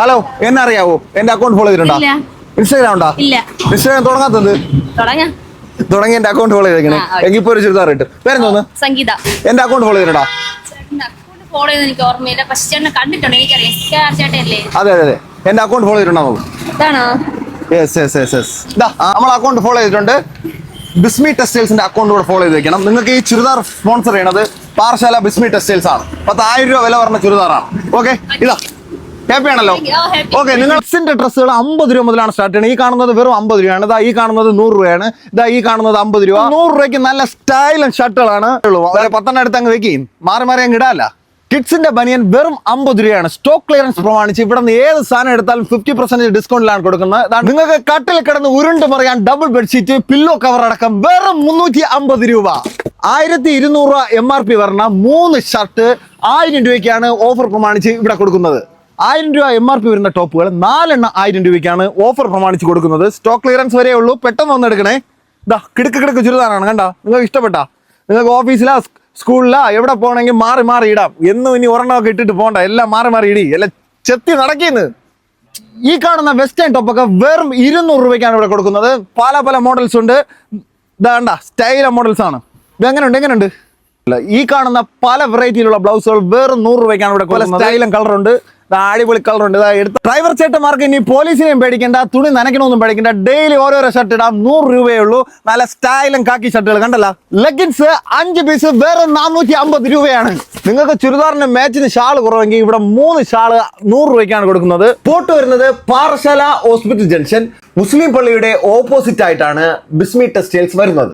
Hello എന്നെ അറിയാവോ? എന്റെ അക്കൗണ്ട് ഫോളോ ചെയ്തിട്ടുണ്ടോ? ഇൻസ്റ്റാഗ്രാം ഉണ്ടോ? ഇൻസ്റ്റാഗ്രാം തുടങ്ങാത്തത് തുടങ്ങി എന്റെ അക്കൗണ്ട് ഫോളോ ചെയ്തേക്കണേ. എങ്കിൽ ഇപ്പൊ ഒരു ചുരിദാർ ഇട്ട് പേര് തോന്നുന്നു സംഗീത. എന്റെ അക്കൗണ്ട് ഫോളോ ചെയ്തിട്ടുണ്ടോ? അതെ അതെ അതെ എന്റെ അക്കൗണ്ട് ഫോളോ ചെയ്തിട്ടുണ്ടോ? നമ്മൾ അക്കൗണ്ട് ഫോളോ ചെയ്തിട്ടുണ്ട്. ബിസ്മി ടെക്സ്റ്റൈൽസിന്റെ അക്കൗണ്ട് കൂടെ ഫോളോ ചെയ്ത് വെക്കണം. നിങ്ങൾക്ക് ഈ ചുരിദാർ സ്പോൺസർ ചെയ്യണത് പാറശാല ബിസ്മി ടെക്സ്റ്റൈൽസ് ആണ്. 10,000 രൂപ വില പറഞ്ഞ ചുരിദാറാണ്. ഓക്കെ, ഇതാ ഹാപ്പി ആണല്ലോ. ഓക്കെ, നിങ്ങളുടെ ഡ്രസ്സുകൾ 50 രൂപ മുതലാണ് സ്റ്റാർട്ട് ചെയ്യുന്നത്. ഈ കാണുന്നത് വെറും 50 രൂപയാണ്. ഇതാ ഈ കാണുന്നത് 100 രൂപയാണ്. ഇതാ ഈ കാണുന്നത് 50 രൂപ. 100 രൂപയ്ക്ക് നല്ല സ്റ്റൈലൻ ഷർട്ടുകളാണ്. 10 എടുത്ത് അങ്ങ് വെക്കുകയും മാറി മാറി അങ്ങ് ഇടാല്ല. കിഡ്സിന്റെ ബനിയൻ വെറും 50 രൂപയാണ്. സ്റ്റോക്ക് ക്ലിയറൻസ് പ്രമാണിച്ച് ഇവിടെ നിന്ന് ഏത് സാധനം എടുത്താലും 50% ഡിസ്കൗണ്ടിലാണ് കൊടുക്കുന്നത്. നിങ്ങൾക്ക് കട്ടിൽ കിടന്ന് ഉരുണ്ട് പറയാൻ ഡബിൾ ബെഡ്ഷീറ്റ്, പില്ലോ കവർ അടക്കം വെറും 350 രൂപ. 1200 രൂപ MRP പറഞ്ഞ 3 ഷർട്ട് 1000 രൂപയ്ക്കാണ് ഓഫർ പ്രമാണിച്ച് ഇവിടെ കൊടുക്കുന്നത്. 1000 രൂപ MRP വരുന്ന ടോപ്പുകൾ 4 1000 രൂപയ്ക്കാണ് ഓഫർ പ്രമാണിച്ച് കൊടുക്കുന്നത്. സ്റ്റോക്ക് ക്ലിയറൻസ് വരെ ഉള്ളൂ. പെട്ടെന്ന് ഒന്ന് എടുക്കണേ. ഇതാ കിടക്ക് ചുരിദാറാണ്. കണ്ടാ? നിങ്ങൾക്ക് ഇഷ്ടപ്പെട്ടാ? നിങ്ങൾക്ക് ഓഫീസിലാ സ്കൂളിലാ എവിടെ പോകണമെങ്കിൽ മാറി മാറി ഇടാം. എന്നും ഇനി ഒരെണ്ണമൊക്കെ ഇട്ടിട്ട് പോകണ്ട. എല്ലാം മാറി മാറി ഇടി. എല്ലാം ചെത്തി നടക്കുന്നു. ഈ കാണുന്ന വെസ്റ്റേൺ ടോപ്പൊക്കെ വെറും 200 രൂപയ്ക്കാണ് ഇവിടെ കൊടുക്കുന്നത്. പല മോഡൽസ് ഉണ്ട്. ഇതാ കണ്ട സ്റ്റൈല മോഡൽസ് ആണ്. ഇത് എങ്ങനെയുണ്ട്? ഈ കാണുന്ന പല വെറൈറ്റിയിലുള്ള ബ്ലൗസുകൾ വെറും 100 രൂപയ്ക്കാണ് ഇവിടെ കൊടുക്കുന്നത്. സ്റ്റൈലും കളറുണ്ട്. അടിപൊളി കളറുണ്ട്. എടുത്ത ഡ്രൈവർ ചേട്ടന്മാർക്ക് ഇനി പോലീസിനെയും പേടിക്കേണ്ട, തുണി നനയ്ക്കണമെന്നും പേടിക്കേണ്ട. ഡെയിലി ഓരോരോ ഷർട്ട് ഇടാം. 100 രൂപയേ ഉള്ളൂ. നല്ല സ്റ്റൈലും കാക്കി ഷർട്ടുകൾ കണ്ടല്ല. ലെഗിൻസ് 5 പീസ് വെറും 450 രൂപയാണ്. നിങ്ങൾക്ക് ചുരിദാറിന് മാച്ചിന് ഷാള് കുറവെങ്കിൽ ഇവിടെ 3 ഷാള് 100 രൂപയ്ക്കാണ് കൊടുക്കുന്നത്. പോട്ട് വരുന്നത് പാറശാല ഹോസ്പിറ്റൽ ജംഗ്ഷൻ മുസ്ലിം പള്ളിയുടെ ഓപ്പോസിറ്റ് ആയിട്ടാണ് ബിസ്മി ടെക്സ്റ്റൈൽസ് വരുന്നത്.